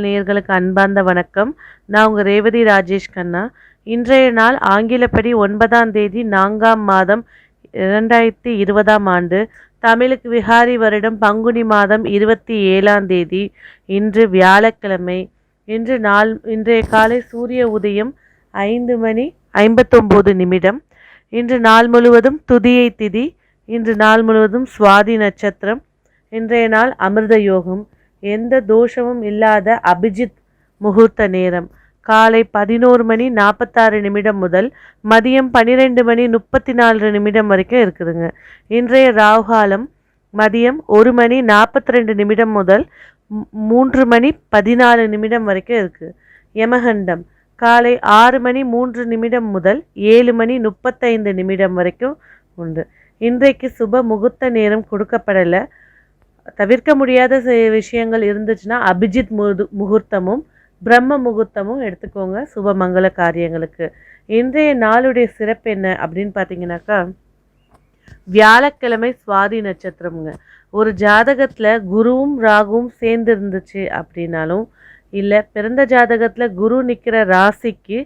நேயர்களுக்கு அன்பார்ந்த வணக்கம். நான் உங்கள் ரேவதி ராஜேஷ் கண்ணா. இன்றைய நாள் ஆங்கிலப்படி 9ஆம் தேதி 4ஆம் மாதம் 2020ஆம் ஆண்டு, தமிழுக்கு விகாரி வருடம் பங்குனி மாதம் 27ஆம் தேதி, இன்று வியாழக்கிழமை. இன்றைய காலை சூரிய உதயம் 5:59. இன்று நாள் முழுவதும் துதியை திதி. இன்று நாள் முழுவதும் சுவாதி நட்சத்திரம். இன்றைய நாள் அமிர்த யோகம். எந்த தோஷமும் இல்லாத அபிஜித் முகூர்த்த நேரம் காலை 11:46 முதல் மதியம் 12:34 வரைக்கும் இருக்குதுங்க. இன்றைய ராகுகாலம் மதியம் 1:42 முதல் 3:14 வரைக்கும் இருக்குது. யமகண்டம் காலை 6:03 முதல் 7:35 வரைக்கும் உண்டு. இன்றைக்கு சுப முகூர்த்த நேரம் கொடுக்கப்படலை. தவிர்க்க முடியாத விஷயங்கள் இருந்துச்சுன்னா அபிஜித் முகூர்த்தமும் பிரம்ம முகூர்த்தமும் எடுத்துக்கோங்க சுபமங்கல காரியங்களுக்கு. இன்றைய நாளுடைய சிறப்பு என்ன அப்படின்னு பார்த்தீங்கன்னாக்கா, வியாழக்கிழமை சுவாதி நட்சத்திரம்ங்க. ஒரு ஜாதகத்தில் குருவும் ராகுவும் சேர்ந்து இருந்துச்சு அப்படின்னாலும், இல்லை பிறந்த ஜாதகத்தில் குரு நிற்கிற ராசிக்கு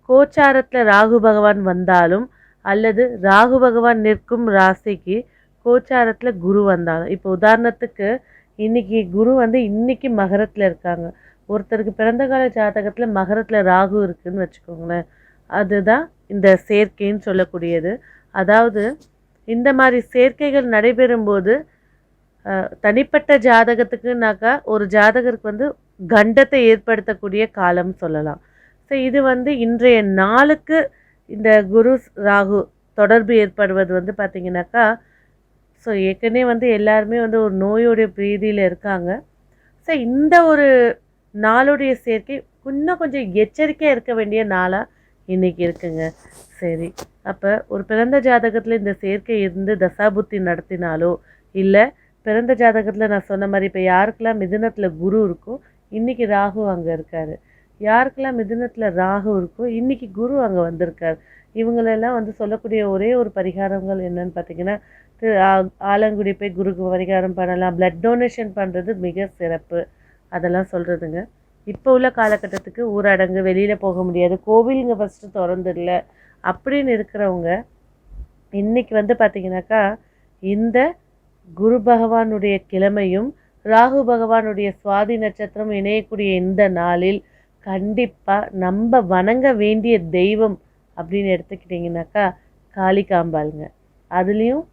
கோச்சாரத்தில் ராகு பகவான் வந்தாலும், அல்லது ராகு பகவான் நிற்கும் ராசிக்கு கோச்சாரத்தில் குரு வந்தாலும், இப்போ உதாரணத்துக்கு இன்னைக்கு குரு இன்னைக்கு மகரத்தில் இருக்காங்க. ஒருத்தருக்கு பிறந்த கால ஜாதகத்தில் மகரத்தில் ராகு இருக்குதுன்னு வச்சுக்கோங்களேன். அதுதான் இந்த சேர்க்கைன்னு சொல்லக்கூடியது. அதாவது இந்த மாதிரி சேர்க்கைகள் நடைபெறும்போது தனிப்பட்ட ஜாதகத்துக்குனாக்கா ஒரு ஜாதகருக்கு கண்டத்தை ஏற்படுத்தக்கூடிய காலம் சொல்லலாம். ஸோ இது இன்றைய நாளுக்கு இந்த குரு ராகு தொடர்பு ஏற்படுவது பார்த்திங்கனாக்கா, ஸோ ஏற்கனவே எல்லாருமே ஒரு நோயோடைய பிரீதியில் இருக்காங்க. ஸோ இந்த ஒரு நாளுடைய சேர்க்கை இன்னும் கொஞ்சம் எச்சரிக்கையாக இருக்க வேண்டிய நாளாக இன்றைக்கி இருக்குங்க. சரி, அப்போ ஒரு பிறந்த ஜாதகத்தில் இந்த சேர்க்கை இருந்து தசாபுத்தி நடத்தினாலோ, இல்லை பிறந்த ஜாதகத்தில் நான் சொன்ன மாதிரி இப்போ யாருக்கெல்லாம் மிதுனத்தில் குரு இருக்கோ இன்றைக்கி ராகு அங்கே இருக்கார், யாருக்கெல்லாம் மிதுனத்தில் ராகு இருக்கோ இன்றைக்கி குரு அங்கே வந்திருக்கார். இவங்களெல்லாம் சொல்லக்கூடிய ஒரே ஒரு பரிகாரங்கள் என்னன்னு பார்த்தீங்கன்னா, ஆலங்குடி போய் குருக்கு பரிகாரம் பண்ணலாம். பிளட் டொனேஷன் பண்ணுறது மிக சிறப்பு. அதெல்லாம் சொல்கிறதுங்க. இப்போ உள்ள காலகட்டத்துக்கு ஊரடங்கு, வெளியில் போக முடியாது, கோவிலுங்க ஃபஸ்ட்டு திறந்துடல அப்படின்னு இருக்கிறவங்க இன்றைக்கி பார்த்திங்கனாக்கா, இந்த குரு பகவானுடைய கிழமையும் ராகு பகவானுடைய சுவாதி நட்சத்திரம் இணையக்கூடிய இந்த நாளில் கண்டிப்பாக நம்ம வணங்க வேண்டிய தெய்வம் அப்படின்னு எடுத்துக்கிட்டிங்கனாக்கா காளிகாம்பாளுங்க. அதுலேயும்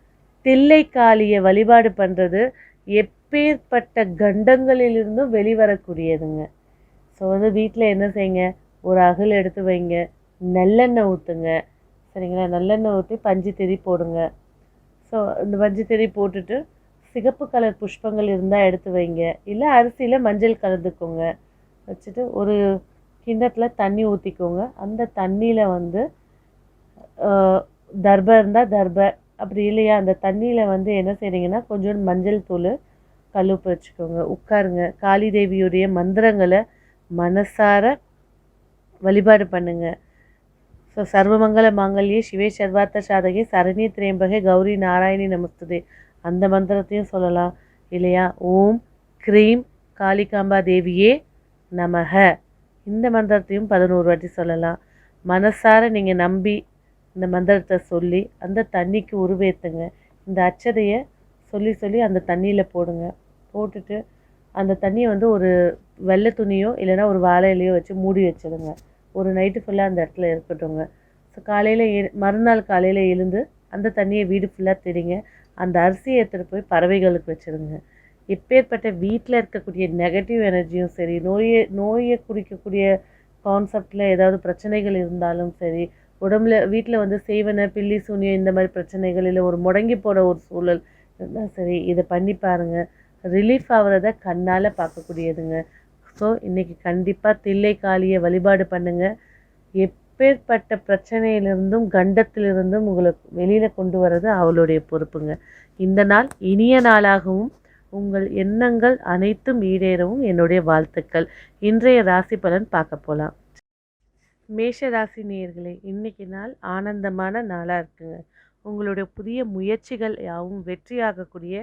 தில்லை காளியை வழிபாடு பண்ணுறது எப்பேற்பட்ட கண்டங்களிலிருந்தும் வெளிவரக்கூடியதுங்க. ஸோ வீட்டில் என்ன செய்யுங்க, ஒரு அகல் எடுத்து வைங்க, நல்லெண்ணெய் ஊற்றுங்க, சரிங்களா? நல்லெண்ணெய் ஊற்றி பஞ்சு திரி போடுங்க. ஸோ இந்த பஞ்சு திரி போட்டுட்டு சிகப்பு கலர் புஷ்பங்கள் இருந்தால் எடுத்து வைங்க, இல்லை அரிசியில் மஞ்சள் கலந்துக்கோங்க. வச்சுட்டு ஒரு கிண்ணத்தில் தண்ணி ஊற்றிக்கோங்க. அந்த தண்ணியில் தர்பை இருந்தால் தர்பை, அப்படி இல்லையா அந்த தண்ணியில் என்ன செய்கிறீங்கன்னா கொஞ்சம் மஞ்சள் தூள், கல்லுப்பு வச்சுக்கோங்க. உட்காருங்க. காளி தேவியுடைய மந்திரங்களை மனசார வழிபாடு பண்ணுங்க. ஸோ சர்வமங்கல மாங்கல்யே சிவே சர்வார்த்த சாதகே சரண்யே திரியம்பகே கௌரி நாராயணி நமஸ்துதே அந்த மந்திரத்தையும் சொல்லலாம். இல்லையா ஓம் க்ரீம் காளிகாம்பா தேவியே நமக இந்த மந்திரத்தையும் 11 வாட்டி சொல்லலாம். மனசார நீங்கள் நம்பி இந்த மந்திரத்தை சொல்லி அந்த தண்ணிக்கு உருவேற்றுங்க. இந்த அச்சதையை சொல்லி அந்த தண்ணியில் போடுங்க. போட்டுட்டு அந்த தண்ணியை ஒரு வெள்ளை துணியோ இல்லைனா ஒரு வாழை இலையோ வச்சு மூடி வச்சிடுங்க. ஒரு நைட்டு ஃபுல்லாக அந்த இடத்துல இருக்கட்டுங்க. ஸோ மறுநாள் காலையில் எழுந்து அந்த தண்ணியை வீடு ஃபுல்லாக தெரிங்க. அந்த அரிசியை எடுத்துகிட்டு போய் பறவைகளுக்கு வச்சுருங்க. எப்பேற்பட்ட வீட்டில் இருக்கக்கூடிய நெகட்டிவ் எனர்ஜியும் சரி, நோயை குறிக்கக்கூடிய கான்செப்டில் ஏதாவது பிரச்சனைகள் இருந்தாலும் சரி, உடம்புல வீட்டில் செய்வன பில்லி சூனியம் இந்த மாதிரி பிரச்சனைகள், இல்லை ஒரு முடங்கி போட ஒரு சூழல் இருந்தால் சரி, இதை பண்ணி பாருங்கள். ரிலீஃப் ஆகிறத கண்ணால் பார்க்கக்கூடியதுங்க. ஸோ இன்றைக்கி கண்டிப்பாக தில்லை காளியை வழிபாடு பண்ணுங்கள். எப்பேற்பட்ட பிரச்சனையிலிருந்தும் கண்டத்திலிருந்தும் உங்களை வெளியில் கொண்டு வர்றது அவளுடைய பொறுப்புங்க. இந்த நாள் இனிய நாளாகவும் உங்கள் எண்ணங்கள் அனைத்தும் ஈடேறவும் என்னுடைய வாழ்த்துக்கள். இன்றைய ராசி பலன் பார்க்க போகலாம். மேஷ ராசி நேயர்களே, இன்றைக்கி நாள் ஆனந்தமான நாளாக இருக்குங்க. உங்களுடைய புதிய முயற்சிகள் யாவும் வெற்றியாகக்கூடிய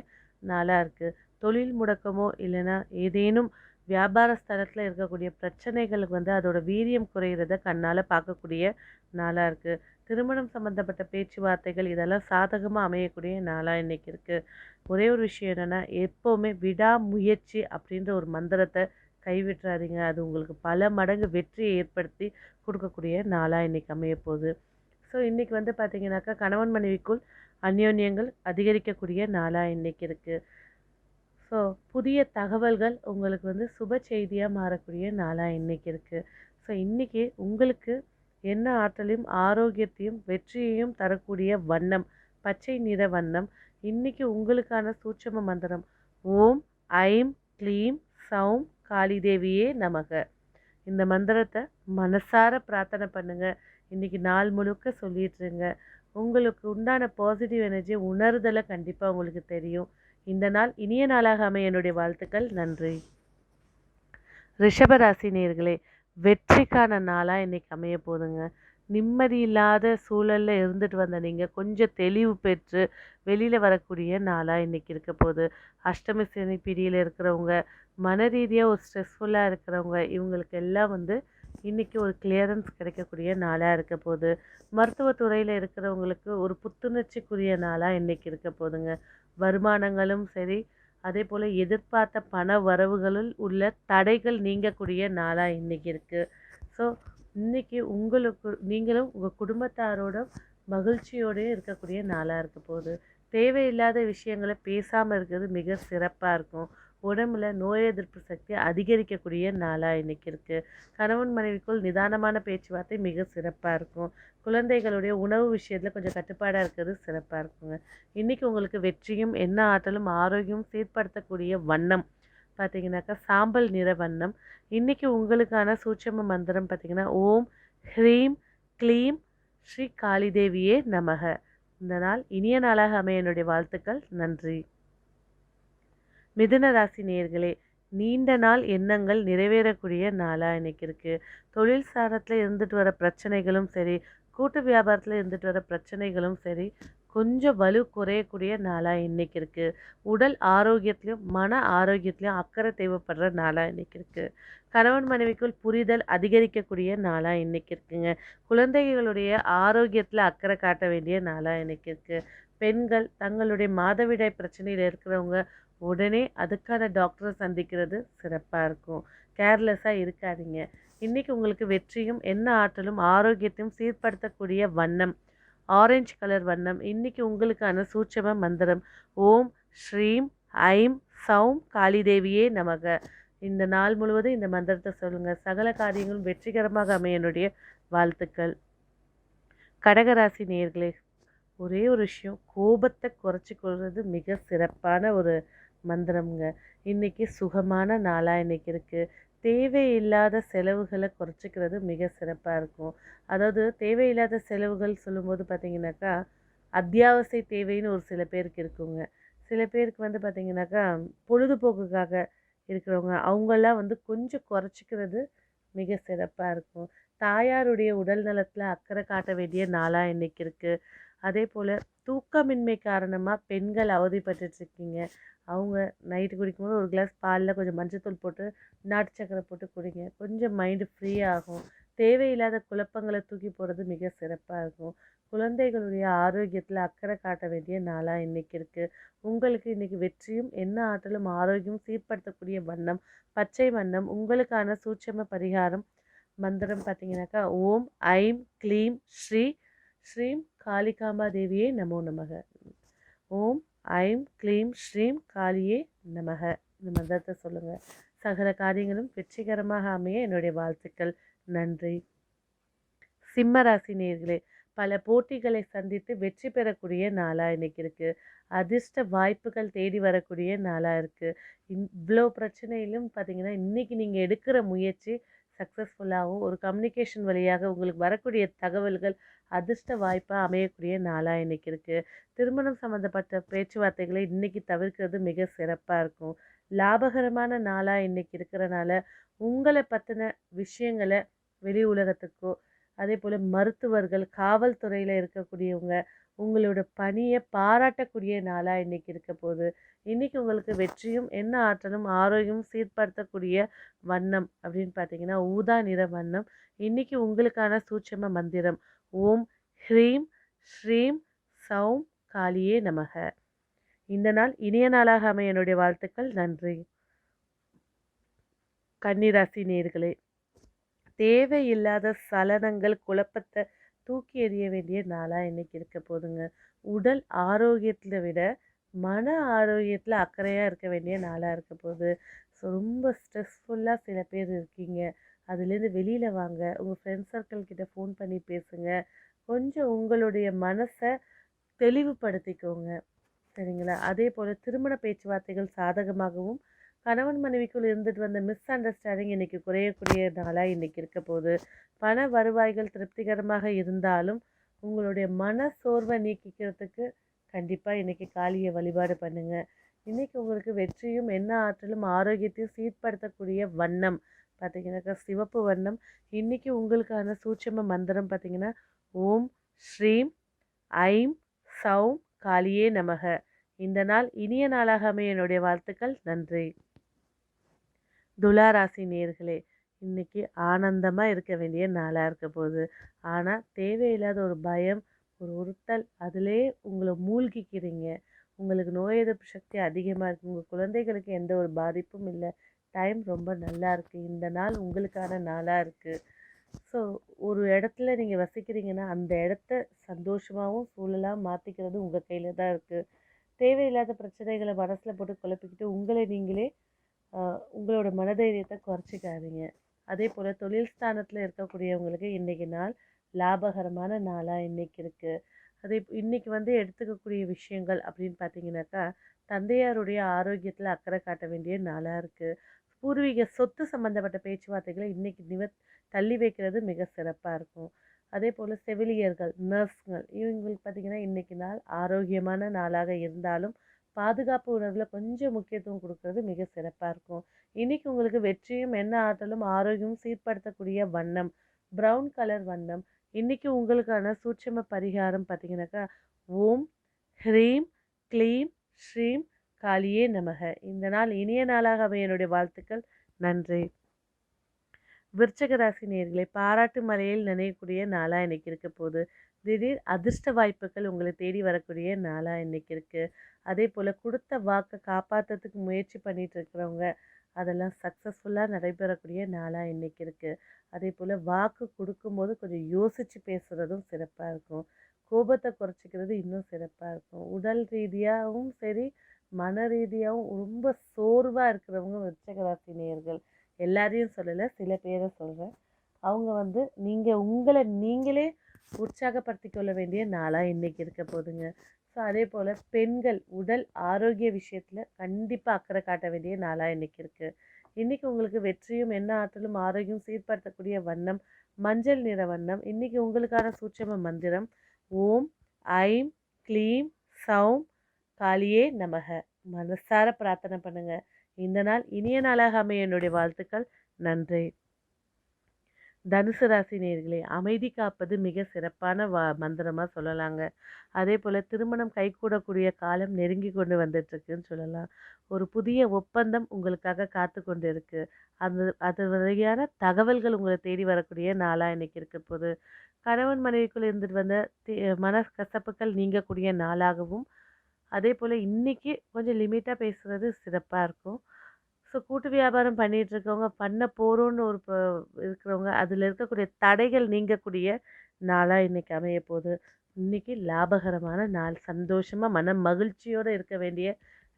நாளாக இருக்குது. தொழில் முடக்கமோ இல்லைன்னா ஏதேனும் வியாபார ஸ்தலத்தில் இருக்கக்கூடிய பிரச்சனைகளுக்கு வந்து அதோட வீரியம் குறையிறத கண்ணால் பார்க்கக்கூடிய நாளாக இருக்குது. திருமணம் சம்மந்தப்பட்ட பேச்சுவார்த்தைகள் இதெல்லாம் சாதகமாக அமையக்கூடிய நாளாக இன்றைக்கி இருக்குது. ஒரே ஒரு விஷயம் என்னென்னா, எப்போவுமே விடாமுயற்சி அப்படின்ற ஒரு மந்திரத்தை கைவிட்டுறாதீங்க. அது உங்களுக்கு பல மடங்கு வெற்றியை ஏற்படுத்தி கொடுக்கக்கூடிய நாளாக இன்றைக்கி அமையப்போகுது. ஸோ இன்றைக்கி வந்து பார்த்திங்கனாக்கா கணவன் மனைவிக்குள் அந்யோன்யங்கள் அதிகரிக்கக்கூடிய நாளாக இன்றைக்கி இருக்குது. ஸோ புதிய தகவல்கள் உங்களுக்கு வந்து சுப செய்தியாக மாறக்கூடிய நாளாக இன்றைக்கி இருக்குது. ஸோ இன்றைக்கி உங்களுக்கு என்ன ஆற்றலையும் ஆரோக்கியத்தையும் வெற்றியையும் தரக்கூடிய வண்ணம் பச்சை நிற வண்ணம். இன்றைக்கி உங்களுக்கான சூட்சம மந்திரம் ஓம் ஐம் க்ளீம் சௌம் காளிதேவியே நமக. இந்த மந்திரத்தை மனசார பிரார்த்தனை பண்ணுங்கள். இன்றைக்கி நாள் முழுக்க சொல்லிட்டுருங்க. உங்களுக்கு உண்டான பாசிட்டிவ் எனர்ஜி உணர்தலை கண்டிப்பாக உங்களுக்கு தெரியும். இந்த நாள் இனிய நாளாக அமைய என்னுடைய வாழ்த்துக்கள். நன்றி. ரிஷபராசி நேயர்களே, வெற்றிக்கான நாளாக இன்றைக்கி அமைய போதுங்க. நிம்மதி இல்லாத சூழலில் இருந்துட்டு வந்த நீங்கள் கொஞ்சம் தெளிவு பெற்று வெளியில் வரக்கூடிய நாளாக இன்றைக்கி இருக்க போகுது. அஷ்டமி சனி பிடியில் இருக்கிறவங்க, மன ரீதியாக ஒரு ஸ்ட்ரெஸ்ஃபுல்லாக இருக்கிறவங்க, இவங்களுக்கு எல்லாம் வந்து இன்றைக்கி ஒரு கிளியரன்ஸ் கிடைக்கக்கூடிய நாளாக இருக்க போகுது. மருத்துவத்துறையில் இருக்கிறவங்களுக்கு ஒரு புத்துணர்ச்சிக்குரிய நாளாக இன்றைக்கி இருக்க போகுதுங்க. வருமானங்களும் சரி, அதே போல் எதிர்பார்த்த பண வரவுகளில் உள்ள தடைகள் நீங்கக்கூடிய நாளாக இன்றைக்கி இருக்குது. ஸோ இன்றைக்கி நீங்களும் உங்கள் குடும்பத்தாரோட மகிழ்ச்சியோடய இருக்கக்கூடிய நாளாக இருக்க போகுது. தேவையில்லாத விஷயங்களை பேசாமல் இருக்கிறது மிக சிறப்பாக இருக்கும். உடம்புல நோய் எதிர்ப்பு சக்தி அதிகரிக்கக்கூடிய நாளாக இன்றைக்கி இருக்குது. கணவன் மனைவிக்குள் நிதானமான பேச்சுவார்த்தை மிக சிறப்பாக இருக்கும். குழந்தைகளுடைய உணவு விஷயத்தில் கொஞ்சம் கட்டுப்பாடாக இருக்கிறது சிறப்பாக இருக்குங்க. இன்றைக்கி உங்களுக்கு வெற்றியும் என்ன ஆற்றலும் ஆரோக்கியம் சீர்படுத்தக்கூடிய வண்ணம் பார்த்திங்கனாக்கா சாம்பல் நிற வண்ணம். இன்றைக்கி உங்களுக்கான சூட்சம மந்திரம் பார்த்திங்கன்னா ஓம் ஹ்ரீம் க்ளீம் ஸ்ரீ காளிதேவியே நமக. இந்த நாள் இனிய நாளாக அமைய என்னுடைய வாழ்த்துக்கள். நன்றி. மிதுன ராசி நேயர்களே, நீண்ட நாள் எண்ணங்கள் நிறைவேறக்கூடிய நாளாக இன்றைக்கி இருக்குது. தொழில் ஸ்தானத்தில் இருந்துட்டு வர பிரச்சனைகளும் சரி, கூட்டு வியாபாரத்தில் இருந்துட்டு வர பிரச்சனைகளும் சரி, கொஞ்சம் வலு குறையக்கூடிய நாளாக இன்றைக்கி இருக்குது. உடல் ஆரோக்கியத்திலையும் மன ஆரோக்கியத்திலையும் அக்கறை தேவைப்படுற நாளாக இன்றைக்கி இருக்குது. கணவன் மனைவிக்குள் புரிதல் அதிகரிக்கக்கூடிய நாளாக இன்றைக்கி இருக்குங்க. குழந்தைகளுடைய ஆரோக்கியத்தில் அக்கறை காட்ட வேண்டிய நாளாக இன்றைக்கி இருக்குது. பெண்கள் தங்களுடைய மாதவிடாய் பிரச்சனையில் இருக்கிறவங்க உடனே அதுக்கான டாக்டரை சந்திக்கிறது சிறப்பாக இருக்கும். கேர்லெஸ்ஸாக இருக்காதீங்க. இன்றைக்கி உங்களுக்கு வெற்றியும் என்ன ஆற்றலும் ஆரோக்கியத்தையும் சீர்படுத்தக்கூடிய வண்ணம் ஆரஞ்சு கலர் வண்ணம். இன்றைக்கி உங்களுக்கான சூட்சம மந்திரம் ஓம் ஸ்ரீம் ஐம் சௌம் காளிதேவியே நமக. இந்த நாள் முழுவதும் இந்த மந்திரத்தை சொல்லுங்கள். சகல காரியங்களும் வெற்றிகரமாக அமைய என்னுடைய வாழ்த்துக்கள். கடகராசி நேயர்களே, ஒரே ஒரு விஷயம், கோபத்தை குறைச்சி கொள்வது மிக சிறப்பான ஒரு மந்திரம்ங்க. இன்றைக்கி சுகமான நாளாக இன்றைக்கி இருக்குது. தேவையில்லாத செலவுகளை குறைச்சிக்கிறது மிக சிறப்பாக இருக்கும். அதாவது தேவையில்லாத செலவுகள் சொல்லும்போது பார்த்திங்கனாக்கா அத்தியாவசிய தேவைன்னு ஒரு சில பேருக்கு இருக்குங்க. சில பேருக்கு வந்து பார்த்திங்கனாக்கா பொழுதுபோக்குக்காக இருக்கிறவங்க அவங்கெல்லாம் வந்து கொஞ்சம் குறைச்சிக்கிறது மிக சிறப்பாக இருக்கும். தாயாருடைய உடல் நலத்தில் அக்கறை காட்ட வேண்டிய நாளாக இன்றைக்கி இருக்குது. அதே போல் தூக்கமின்மை காரணமாக பெண்கள் அவதிப்பட்டுருக்கீங்க. அவங்க நைட்டு குடிக்கும்போது ஒரு கிளாஸ் பாலில் கொஞ்சம் மஞ்சத்தூள் போட்டு நாட்டு சக்கரை போட்டு குடிங்க. கொஞ்சம் மைண்டு ஃப்ரீ ஆகும். தேவையில்லாத குழப்பங்களை தூக்கி போடுறது மிக சிறப்பாக இருக்கும். குழந்தைகளுடைய ஆரோக்கியத்தில் அக்கறை காட்ட வேண்டிய நாளாக இன்றைக்கி இருக்குது. உங்களுக்கு இன்றைக்கி வெற்றியும் என்ன ஆற்றலும் ஆரோக்கியம் சீர்படுத்தக்கூடிய வண்ணம் பச்சை வண்ணம். உங்களுக்கான சூட்சம பரிகாரம் மந்திரம் பார்த்திங்கனாக்கா ஓம் ஐம் க்ளீம் ஸ்ரீம் காளிகாம்பா தேவியே நமோ நமக. ஓம் ஐம் க்ளீம் ஸ்ரீம் காளியே நமக. இந்த மந்திரத்தை சொல்லுங்கள். சகல காரியங்களும் வெற்றிகரமாக அமைய என்னுடைய வாழ்த்துக்கள். நன்றி. சிம்ம ராசி நேயர்களே, பல போட்டிகளை சந்தித்து வெற்றி பெறக்கூடிய நாளாக இன்றைக்கி இருக்குது. அதிர்ஷ்ட வாய்ப்புகள் தேடி வரக்கூடிய நாளாக இருக்குது. இவ்வளோ பிரச்சனையிலும் பார்த்திங்கன்னா இன்றைக்கி நீங்கள் எடுக்கிற முயற்சி சக்ஸஸ்ஃபுல்லாகவும் ஒரு கம்யூனிகேஷன் வழியாக உங்களுக்கு வரக்கூடிய தகவல்கள் அதிர்ஷ்ட வாய்ப்பாக அமையக்கூடிய நாளாக இன்றைக்கி இருக்குது. திருமணம் சம்மந்தப்பட்ட பேச்சுவார்த்தைகளை இன்றைக்கி தவிர்க்கிறது மிக சிறப்பாக இருக்கும். லாபகரமான நாளாக இன்றைக்கி இருக்கிறனால உங்களை பற்றின விஷயங்களை வெளி உலகத்துக்கோ அதே போல் மருத்துவர்கள் காவல்துறையில் இருக்கக்கூடியவங்க உங்களோட பணியை பாராட்டக்கூடிய நாளாக இன்றைக்கி இருக்க போகுது. இன்றைக்கி உங்களுக்கு வெற்றியும் என்ன ஆற்றலும் ஆரோக்கியமும் சீர்படுத்தக்கூடிய வண்ணம் அப்படின்னு பார்த்தீங்கன்னா ஊதா நிற வண்ணம். இன்றைக்கி உங்களுக்கான சூட்சம மந்திரம் ஓம் ஹ்ரீம் ஸ்ரீம் சௌம் காளியே நமக. இந்த நாள் இனிய நாளாக அமைய என்னுடைய வாழ்த்துக்கள். நன்றி. கன்னிராசி நேயர்களே, தேவையில்லாத சலனங்கள் குழப்பத்தை தூக்கி எறிய வேண்டிய நாளாக இன்றைக்கி இருக்க போதுங்க. உடல் ஆரோக்கியத்தை விட மன ஆரோக்கியத்தில் அக்கறையாக இருக்க வேண்டிய நாளாக இருக்க போகுது. ஸோ ரொம்ப ஸ்ட்ரெஸ்ஃபுல்லாக சில பேர் இருக்கீங்க. அதுலேருந்து வெளியில் வாங்க. உங்கள் ஃப்ரெண்ட்ஸ் சர்க்கிள் கிட்ட ஃபோன் பண்ணி பேசுங்க. கொஞ்சம் உங்களுடைய மனசை தெளிவுபடுத்திக்கோங்க. சரிங்களா? அதே போல் திருமண பேச்சுவார்த்தைகள் சாதகமாகவும் கணவன் மனைவிக்குள் இருந்துட்டு வந்த மிஸ் அண்டர்ஸ்டாண்டிங் இன்றைக்கி குறையக்கூடிய நாளாக இன்றைக்கி இருக்க போகுது. பண வருவாய்கள் திருப்திகரமாக இருந்தாலும் உங்களுடைய மன சோர்வை நீக்கிக்கிறதுக்கு கண்டிப்பாக இன்றைக்கி காளியை வழிபாடு பண்ணுங்கள். இன்றைக்கி உங்களுக்கு வெற்றியும் என்ன ஆற்றலும் ஆரோக்கியத்தையும் சீர்படுத்தக்கூடிய வண்ணம் பார்த்திங்கனாக்கா சிவப்பு வண்ணம். இன்றைக்கி உங்களுக்கான சூட்சம மந்திரம் பார்த்திங்கன்னா ஓம் ஸ்ரீம் ஐம் சௌம் காளியே நமக. இந்த நாள் இனிய நாளாக அமைய என்னுடைய வாழ்த்துக்கள். நன்றி. துலா ராசி நேயர்களே, இன்றைக்கி ஆனந்தமாக இருக்க வேண்டிய நாளாக இருக்க போகுது. ஆனால் தேவையில்லாத ஒரு பயம், ஒரு உறுத்தல், அதிலே உங்களை மூழ்கிக்கிறீங்க. உங்களுக்கு நோய் எதிர்ப்பு சக்தி அதிகமாக இருக்குது. உங்கள் குழந்தைகளுக்கு எந்த ஒரு பாதிப்பும் இல்லை. டைம் ரொம்ப நல்லா இருக்குது. இந்த நாள் உங்களுக்கான நாளாக இருக்குது. ஸோ ஒரு இடத்துல நீங்கள் வசிக்கிறீங்கன்னா அந்த இடத்த சந்தோஷமாகவும் சூழலாக மாற்றிக்கிறது உங்கள் கையில் தான் இருக்குது. தேவையில்லாத பிரச்சனைகளை மனசில் போட்டு குழப்பிக்கிட்டு உங்களை நீங்களே உங்களோட மனதைரியத்தை குறைச்சிக்காதீங்க. அதே போல் தொழில் ஸ்தானத்தில் இருக்கக்கூடியவங்களுக்கு இன்றைக்கி நாள் லாபகரமான நாளாக இன்றைக்கி இருக்குது. இன்றைக்கி எடுத்துக்கக்கூடிய விஷயங்கள் அப்படின்னு பார்த்தீங்கன்னாக்கா தந்தையாருடைய ஆரோக்கியத்தில் அக்கறை காட்ட வேண்டிய நாளாக இருக்குது. பூர்வீக சொத்து சம்மந்தப்பட்ட பேச்சுவார்த்தைகளை இன்றைக்கி தள்ளி வைக்கிறது மிக சிறப்பாக இருக்கும். அதே போல் செவிலியர்கள், நர்ஸ்கள் இவங்களுக்கு பார்த்திங்கன்னா இன்றைக்கி நாள் ஆரோக்கியமான நாளாக இருந்தாலும் பாதுகாப்பு உணர்வில் கொஞ்சம் முக்கியத்துவம் கொடுக்கறது மிக சிறப்பாக இருக்கும். இன்றைக்கி உங்களுக்கு வெற்றியும் என்ன ஆற்றலும் ஆரோக்கியமும் சீர்படுத்தக்கூடிய வண்ணம் ப்ரௌன் கலர் வண்ணம். இன்றைக்கி உங்களுக்கான சூட்சம பரிகாரம் பார்த்திங்கனாக்கா ஓம் ஹ்ரீம் க்ளீம் ஸ்ரீம் காளியே நமக. இந்த நாள் இனிய நாளாக அமைய என்னுடைய வாழ்த்துக்கள். நன்றி. விருச்சக ராசி நேயர்களே, பாராட்டு மலையில் நினைக்கக்கூடிய நாளாக இன்றைக்கி இருக்க போகுது. திடீர் அதிர்ஷ்ட வாய்ப்புகள் உங்களை தேடி வரக்கூடிய நாளாக இன்றைக்கி இருக்குது. அதே போல் கொடுத்த வாக்கை காப்பாற்றுறதுக்கு முயற்சி பண்ணிகிட்டு இருக்கிறவங்க அதெல்லாம் சக்ஸஸ்ஃபுல்லாக நடைபெறக்கூடிய நாளாக இன்றைக்கி இருக்குது. அதே போல் வாக்கு கொடுக்கும்போது கொஞ்சம் யோசித்து பேசுகிறதும் சிறப்பாக இருக்கும். கோபத்தை குறைச்சிக்கிறது இன்னும் சிறப்பாக இருக்கும். உடல் ரீதியாகவும் சரி மன ரீதியாகவும் ரொம்ப சோர்வாக இருக்கிறவங்க விருச்சக ராசி நேயர்கள், எல்லாரையும் சொல்லலை, சில பேரை சொல்கிறேன். அவங்க நீங்கள் உங்களை நீங்களே உற்சாகப்படுத்தி கொள்ள வேண்டிய நாளாக இன்றைக்கி இருக்க போதுங்க. ஸோ அதே போல் பெண்கள் உடல் ஆரோக்கிய விஷயத்தில் கண்டிப்பாக அக்கறை காட்ட வேண்டிய நாளாக இன்றைக்கி இருக்குது. இன்றைக்கி உங்களுக்கு வெற்றியும் என்ன ஆற்றலும் ஆரோக்கியம் சீர்படுத்தக்கூடிய வண்ணம் மஞ்சள் நிற வண்ணம். இன்றைக்கி உங்களுக்கான சூட்சம மந்திரம் ஓம் ஐம் க்ளீம் சௌம் காளியே நமக. மனசார பிரார்த்தனை பண்ணுங்கள். இந்த நாள் இனிய நாளாக அமைய என்னுடைய வாழ்த்துக்கள். நன்றி. தனுசு ராசி நேயர்களே, அமைதி காப்பது மிக சிறப்பான மந்திரமாக சொல்லலாங்க. அதே போல் திருமணம் கைகூடக்கூடிய காலம் நெருங்கி கொண்டு வந்துட்டுருக்குன்னு சொல்லலாம். ஒரு புதிய ஒப்பந்தம் உங்களுக்காக காத்து கொண்டு இருக்குது. அது வகையான தகவல்கள் உங்களை தேடி வரக்கூடிய நாளாக இன்றைக்கி இருக்க போது. கணவன் மனைவிக்குள் இருந்துட்டு வந்த மனக்கசப்புகள் நீங்கக்கூடிய நாளாகவும், அதே போல் இன்றைக்கி கொஞ்சம் லிமிட்டாக பேசுகிறது சிறப்பாக இருக்கும். ஸோ கூட்டு வியாபாரம் பண்ணிகிட்ருக்கவங்க பண்ண போகிறோன்னு இருக்கிறவங்க அதில் இருக்கக்கூடிய தடைகள் நீங்கக்கூடிய நாளாக இன்றைக்கி அமைய போகுது. இன்றைக்கி லாபகரமான நாள், சந்தோஷமாக மன மகிழ்ச்சியோடு இருக்க வேண்டிய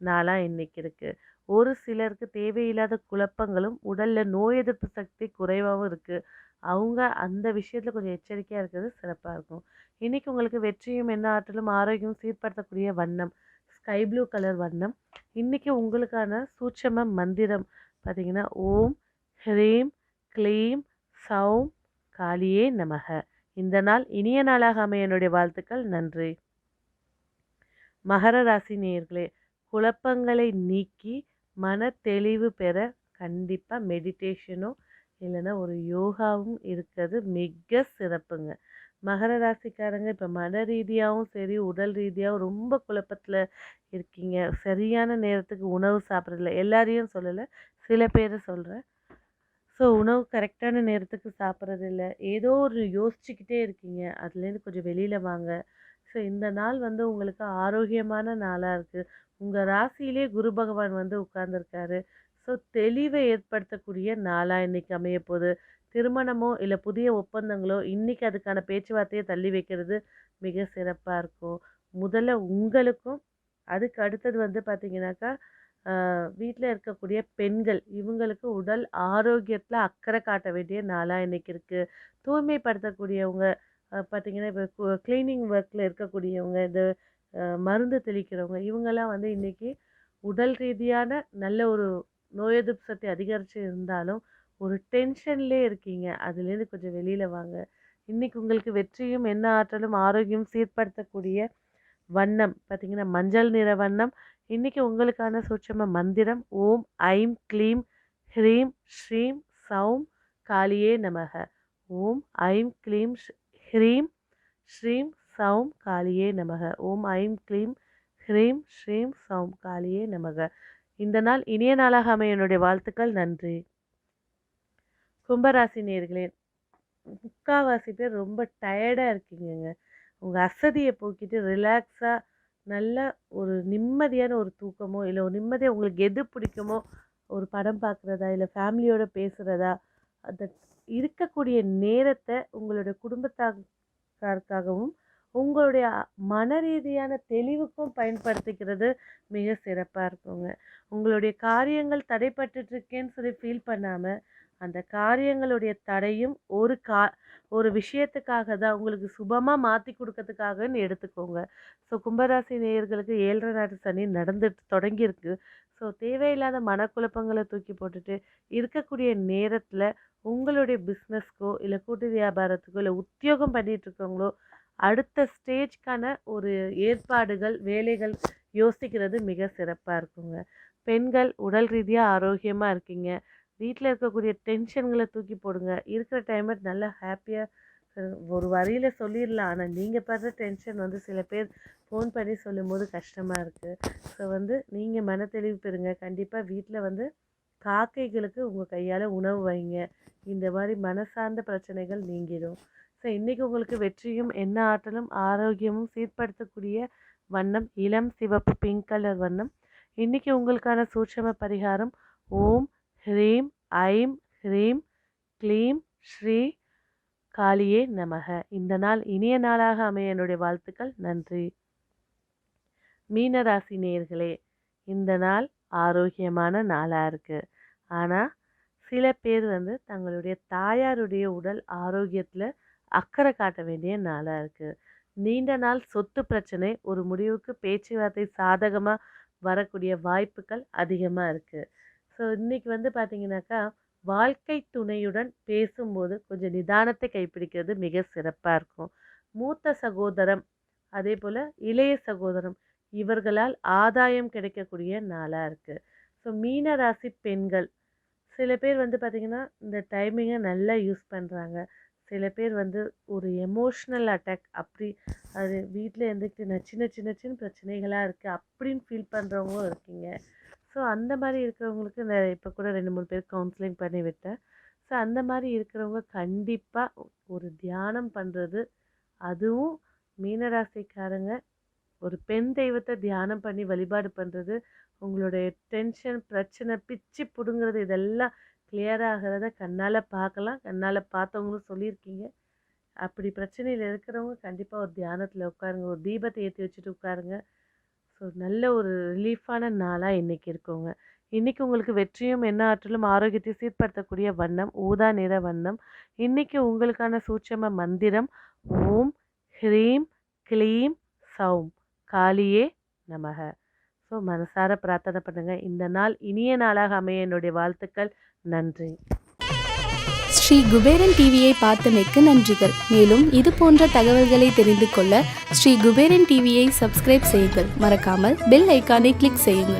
நாளாக இன்றைக்கி இருக்குது. ஒரு சிலருக்கு தேவையில்லாத குழப்பங்களும் உடலில் நோய் எதிர்ப்பு சக்தி குறைவாகவும் இருக்குது. அவங்க அந்த விஷயத்தில் கொஞ்சம் எச்சரிக்கையாக இருக்கிறது சிறப்பாக இருக்கும். இன்றைக்கி உங்களுக்கு வெற்றியும் என்ன ஆற்றலும் ஆரோக்கியமும் சீர்படுத்தக்கூடிய வண்ணம் ஸ்கை ப்ளூ கலர் வண்ணம். இன்றைக்கி உங்களுக்கான சூட்சம மந்திரம் பார்த்திங்கன்னா ஓம் ஹ்ரீம் க்ளீம் சௌம் காளியே நமக. இந்த நாள் இனிய நாளாக அமைய என்னுடைய வாழ்த்துக்கள். நன்றி. மகர ராசி நேயர்களே, குழப்பங்களை நீக்கி மன தெளிவு பெற கண்டிப்பாக மெடிடேஷனும் இல்லைன்னா ஒரு யோகாவும் இருக்கிறது மிக சிறப்புங்க. மகர ராசிக்காரங்க இப்போ மன ரீதியாகவும் சரி, உடல் ரீதியாகவும் ரொம்ப குழப்பத்தில் இருக்கீங்க. சரியான நேரத்துக்கு உணவு சாப்பிட்றதில்ல. எல்லாரையும் சொல்லலை, சில பேரை சொல்கிறேன். ஸோ உணவு கரெக்டான நேரத்துக்கு சாப்பிட்றதில்ல. ஏதோ ஒரு யோசிச்சுக்கிட்டே இருக்கீங்க. அதுலேருந்து கொஞ்சம் வெளியில் வாங்க. ஸோ இந்த நாள் வந்து உங்களுக்கு ஆரோக்கியமான நாளாக இருக்குது. உங்கள் ராசியிலே குரு பகவான் வந்து உட்கார்ந்துருக்காரு. ஸோ தெளிவை ஏற்படுத்தக்கூடிய நாளாக இன்றைக்கி அமைய போகுது. திருமணமோ இல்லை புதிய ஒப்பந்தங்களோ இன்றைக்கி அதுக்கான பேச்சுவார்த்தையை தள்ளி வைக்கிறது மிக சிறப்பாக இருக்கும். முதல்ல உங்களுக்கும், அதுக்கு அடுத்தது வந்து பார்த்திங்கனாக்கா வீட்டில் இருக்கக்கூடிய பெண்கள் இவங்களுக்கு உடல் ஆரோக்கியத்தில் அக்கறை காட்ட வேண்டிய நாளாக இன்றைக்கி இருக்குது. தூய்மைப்படுத்தக்கூடியவங்க பார்த்திங்கன்னா இப்போ க்ளீனிங் ஒர்க்கில் இருக்கக்கூடியவங்க, இந்த மருந்து தெளிக்கிறவங்க இவங்கெல்லாம் வந்து இன்றைக்கி உடல் ரீதியான நல்ல ஒரு நோய் எதிர்ப்பு சக்தி அதிகரித்து இருந்தாலும் ஒரு டென்ஷன்லேயே இருக்கீங்க. அதுலேருந்து கொஞ்சம் வெளியில் வாங்க. இன்றைக்கி உங்களுக்கு வெற்றியும் என்ன ஆற்றலும் ஆரோக்கியம் சீர்படுத்தக்கூடிய வண்ணம் பார்த்திங்கன்னா மஞ்சள் நிற வண்ணம். இன்றைக்கி உங்களுக்கான சூட்சம மந்திரம் ஓம் ஐம் க்ளீம் ஹ்ரீம் ஸ்ரீம் சௌம் காளியே நமக. ஓம் ஐம் க்ளீம் ஹ்ரீம் ஸ்ரீம் சௌம் காளியே நமக. ஓம் ஐம் க்ளீம் ஹ்ரீம் ஸ்ரீம் சௌம் காளியே நமக. இந்த நாள் இனிய நாளாக அமைய என்னுடைய வாழ்த்துக்கள். நன்றி. கும்பராசி நேயர்களே, முக்கால்வாசி பேர் ரொம்ப டயர்டாக இருக்கீங்கங்க. உங்கள் அசதியை போக்கிட்டு ரிலாக்ஸாக நல்ல ஒரு நிம்மதியான ஒரு தூக்கமோ, இல்லை ஒரு நிம்மதியாக உங்களுக்கு எது பிடிக்குமோ ஒரு படம் பார்க்குறதா, இல்லை ஃபேமிலியோடு பேசுகிறதா, அந்த இருக்கக்கூடிய நேரத்தை உங்களோட குடும்பத்தாருக்காகவும் உங்களுடைய மன ரீதியான தெளிவுக்கும் பயன்படுத்திக்கிறது மிக சிறப்பாக இருக்குங்க. உங்களுடைய காரியங்கள் தடைப்பட்டுருக்கேன்னு சொல்லி ஃபீல் பண்ணாமல் அந்த காரியங்களுடைய தடையும் ஒரு விஷயத்துக்காக தான், உங்களுக்கு சுபமாக மாற்றி கொடுக்கறதுக்காகன்னு எடுத்துக்கோங்க. ஸோ கும்பராசி நேயர்களுக்கு 7.5 நாட்டு சனி தொடங்கியிருக்கு. ஸோ தேவையில்லாத மனக்குழப்பங்களை தூக்கி போட்டுட்டு இருக்கக்கூடிய நேரத்தில் உங்களுடைய பிஸ்னஸ்க்கோ இல்லை கூட்டு வியாபாரத்துக்கோ இல்லை உத்தியோகம் பண்ணிகிட்டு இருக்கவங்களோ அடுத்த ஸ்டேஜ்க்கான ஒரு ஏற்பாடுகள் வேலைகள் யோசிக்கிறது மிக சிறப்பாக இருக்குங்க. பெண்கள் உடல் ரீதியாக ஆரோக்கியமாக இருக்கீங்க. வீட்டில் இருக்கக்கூடிய டென்ஷன்களை தூக்கி போடுங்க. இருக்கிற டைமை நல்லா ஹாப்பியாக ஒரு வரியில் சொல்லிடலாம். ஆனால் நீங்கள் படுற டென்ஷன் வந்து சில பேர் ஃபோன் பண்ணி சொல்லும்போது கஷ்டமாக இருக்குது. ஸோ வந்து நீங்கள் மன தெளிவு பெறுங்க. கண்டிப்பாக வீட்டில் வந்து காக்கைகளுக்கு உங்கள் கையால் உணவு வைங்க. இந்த மாதிரி மனசார்ந்த பிரச்சனைகள் நீங்கிடும். ஸோ இன்றைக்கி உங்களுக்கு வெற்றியும் என்ன ஆற்றலும் ஆரோக்கியமும் சீர்படுத்தக்கூடிய வண்ணம் இளம் சிவப்பு பிங்க் கலர் வண்ணம். இன்றைக்கி உங்களுக்கான சூட்சம பரிகாரம் ஓம் ஹ்ரீம் ஐம் ஹ்ரீம் க்ளீம் ஸ்ரீ காளியே நமக. இந்த நாள் இனிய நாளாக அமைய என்னுடைய வாழ்த்துக்கள். நன்றி. மீனராசி நேயர்களே, இந்த நாள் ஆரோக்கியமான நாளாக இருக்குது. ஆனால் சில பேர் வந்து தங்களுடைய தாயாருடைய உடல் ஆரோக்கியத்தில் அக்கறை காட்ட வேண்டிய நாளாக இருக்குது. நீண்ட நாள் சொத்து பிரச்சனை ஒரு முடிவுக்கு பேச்சுவார்த்தை சாதகமாக வரக்கூடிய வாய்ப்புகள் அதிகமாக இருக்குது. ஸோ இன்றைக்கி வந்து பார்த்திங்கனாக்கா வாழ்க்கை துணையுடன் பேசும்போது கொஞ்சம் நிதானத்தை கைப்பிடிக்கிறது மிக சிறப்பாக இருக்கும். மூத்த சகோதரம் அதே போல் இளைய சகோதரம் இவர்களால் ஆதாயம் கிடைக்கக்கூடிய நாளாக இருக்குது. ஸோ மீன ராசி பெண்கள் சில பேர் வந்து பார்த்திங்கன்னா இந்த டைமிங்கை நல்லா யூஸ் பண்ணுறாங்க. சில பேர் வந்து ஒரு எமோஷ்னல் அட்டாக் அப்படி அது வீட்டில் இருந்துக்கிட்டு சின்ன சின்ன சின்ன பிரச்சனைகளாக இருக்குது அப்படின்னு ஃபீல் பண்ணுறவங்களும் இருக்கீங்க. ஸோ அந்த மாதிரி இருக்கிறவங்களுக்கு நான் இப்போ கூட 2-3 பேர் கவுன்சிலிங் பண்ணி விட்டேன். ஸோ அந்த மாதிரி இருக்கிறவங்க கண்டிப்பாக ஒரு தியானம் பண்ணுறது, அதுவும் மீனராசிக்காரங்க ஒரு பெண் தெய்வத்தை தியானம் பண்ணி வழிபாடு பண்ணுறது உங்களுடைய டென்ஷன் பிரச்சனை பிச்சு பிடுங்கிறது இதெல்லாம் கிளியர் ஆகிறத கண்ணால் பார்க்கலாம். கண்ணால் பார்த்தவங்களும் சொல்லியிருக்கீங்க. அப்படி பிரச்சனையில் இருக்கிறவங்க கண்டிப்பாக ஒரு தியானத்தில் உட்காருங்க, ஒரு தீபத்தை ஏற்றி வச்சுட்டு உட்காருங்க. ஸோ நல்ல ஒரு ரிலீஃபான நாளாக இன்றைக்கி இருக்குங்க. இன்றைக்கி உங்களுக்கு வெற்றியும் என்ன ஆற்றலும் ஆரோக்கியத்தை சீர்படுத்தக்கூடிய வண்ணம் ஊதா நிற வண்ணம். இன்றைக்கி உங்களுக்கான சூட்சம மந்திரம் ஓம் ஹ்ரீம் க்ளீம் சௌம் காளியே நமக. ஸோ மனசார பிரார்த்தனை பண்ணுங்கள். இந்த நாள் இனிய நாளாக அமைய என்னுடைய வாழ்த்துக்கள். நன்றி. ஸ்ரீ குபேரன் டிவியை பார்த்தமைக்கு நன்றிகள். மேலும் இது போன்ற தகவல்களை தெரிந்து கொள்ள ஸ்ரீ குபேரன் டிவியை சப்ஸ்கிரைப் செய்யுங்கள். மறக்காமல் பெல் ஐக்கானை கிளிக் செய்யுங்கள்.